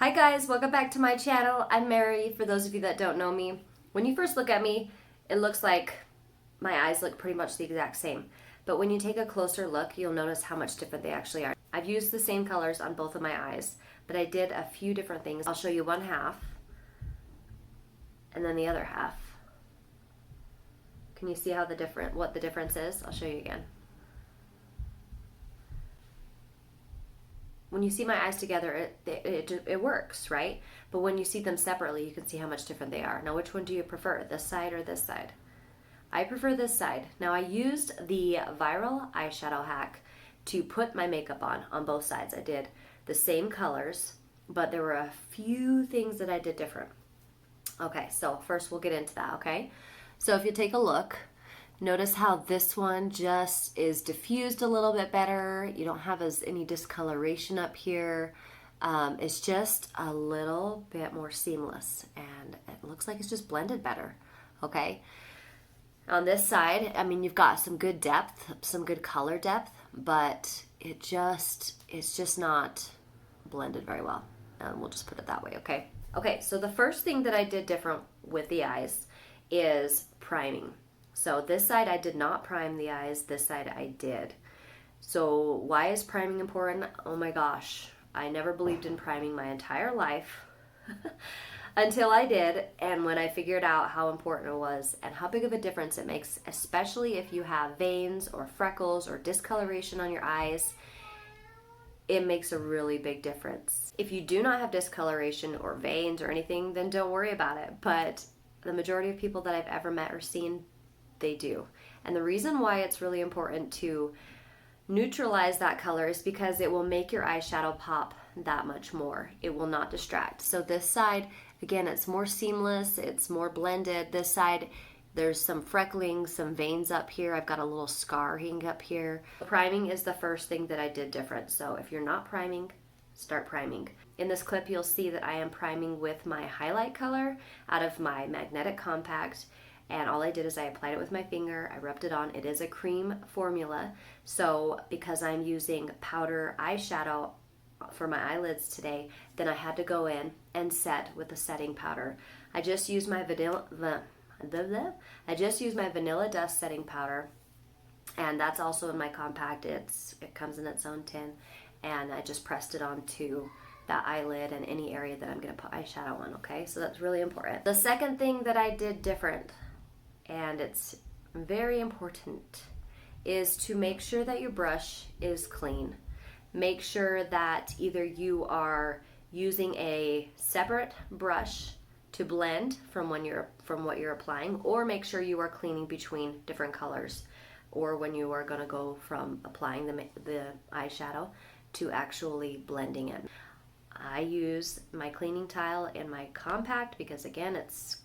Hi guys, welcome back to my channel. I'm Mary, for those of you that don't know me. When you first look at me, it looks like my eyes look pretty much the exact same. But when you take a closer look, you'll notice how much different they actually are. I've used the same colors on both of my eyes, but I did a few different things. I'll show you one half, and then the other half. Can you see how what the difference is? I'll show you again. When you see my eyes together, it works, right? But when you see them separately, you can see how much different they are. Now, which one do you prefer, this side or this side? I prefer this side. Now, I used the viral eyeshadow hack to put my makeup on both sides. I did the same colors, but there were a few things that I did different. Okay, so first we'll get into that, okay? So if you take a look, notice how this one just is diffused a little bit better. You don't have any discoloration up here. It's just a little bit more seamless, and it looks like it's just blended better, okay? On this side, I mean, you've got some good depth, some good color depth, but it's just not blended very well. And we'll just put it that way, okay? Okay, so the first thing that I did different with the eyes is priming. So this side I did not prime the eyes, this side I did. So why is priming important? Oh my gosh, I never believed in priming my entire life until I did, and when I figured out how important it was and how big of a difference it makes, especially if you have veins or freckles or discoloration on your eyes, it makes a really big difference. If you do not have discoloration or veins or anything, then don't worry about it, but the majority of people that I've ever met or seen, they do. And the reason why it's really important to neutralize that color is because it will make your eyeshadow pop that much more. It will not distract. So this side, again, it's more seamless, it's more blended. This side, there's some freckling, some veins up here. I've got a little scarring up here. Priming is the first thing that I did different. So if you're not priming, start priming. In this clip, you'll see that I am priming with my highlight color out of my magnetic compact. And all I did is I applied it with my finger, I rubbed it on. It is a cream formula, so because I'm using powder eyeshadow for my eyelids today, then I had to go in and set with the setting powder. I just used my vanilla dust setting powder, and that's also in my compact. It comes in its own tin, and I just pressed it onto that eyelid and any area that I'm going to put eyeshadow on, okay? So that's really important. The second thing that I did different, and it's very important, is to make sure that your brush is clean. Make sure that either you are using a separate brush to blend from what you're applying, or make sure you are cleaning between different colors, or when you are going to go from applying the eyeshadow to actually blending it. I use my cleaning tile in my compact because, again, it's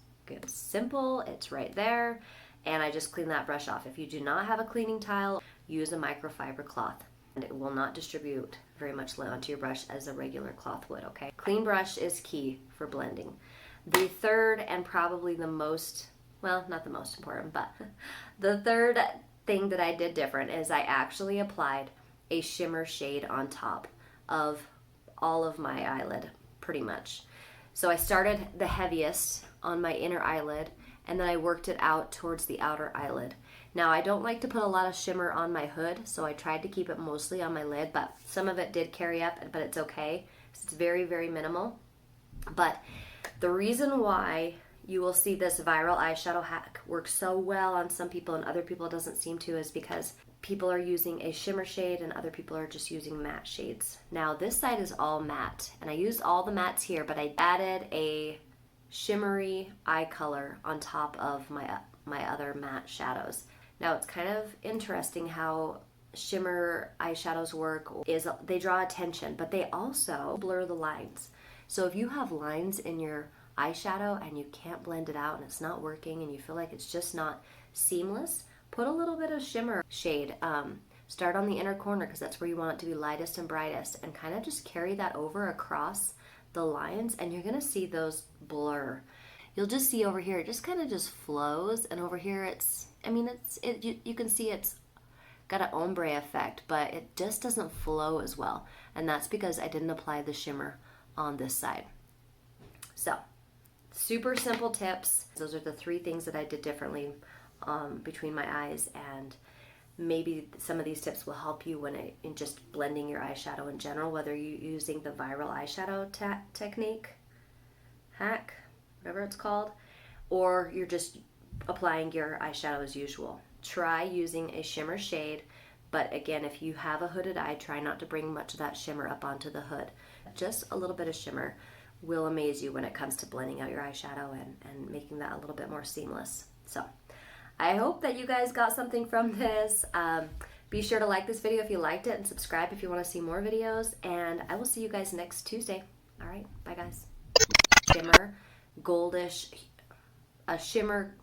simple, it's right there, and I just clean that brush off. If you do not have a cleaning tile, use a microfiber cloth, and it will not distribute very much onto your brush as a regular cloth would, okay? Clean brush is key for blending. The third, and probably the most, well, not the most important, but the third thing that I did different is I actually applied a shimmer shade on top of all of my eyelid, pretty much. So I started the heaviest on my inner eyelid, and then I worked it out towards the outer eyelid. Now, I don't like to put a lot of shimmer on my hood, so I tried to keep it mostly on my lid, but some of it did carry up, but it's okay. It's very, very minimal. But the reason why you will see this viral eyeshadow hack work so well on some people and other people it doesn't seem to is because people are using a shimmer shade and other people are just using matte shades. Now, this side is all matte, and I used all the mattes here, but I added a shimmery eye color on top of my other matte shadows. Now, it's kind of interesting how shimmer eyeshadows work. They draw attention, but they also blur the lines. So if you have lines in your eyeshadow and you can't blend it out and it's not working and you feel like it's just not seamless, put a little bit of shimmer shade. Start on the inner corner because that's where you want it to be lightest and brightest, and kind of just carry that over across the lines, and you're gonna see those blur. You'll just see over here, it just kind of just flows, and over here you can see it's got an ombre effect, but it just doesn't flow as well, and that's because I didn't apply the shimmer on this side. So, super simple tips. Those are the 3 things that I did differently between my eyes, and maybe some of these tips will help you in just blending your eyeshadow in general, whether you're using the viral eyeshadow technique, hack, whatever it's called, or you're just applying your eyeshadow as usual. Try using a shimmer shade, but again, if you have a hooded eye, try not to bring much of that shimmer up onto the hood. Just a little bit of shimmer will amaze you when it comes to blending out your eyeshadow and making that a little bit more seamless. So I hope that you guys got something from this. Be sure to like this video if you liked it, and subscribe if you want to see more videos, and I will see you guys next Tuesday. All right, bye guys. Shimmer, goldish, a shimmer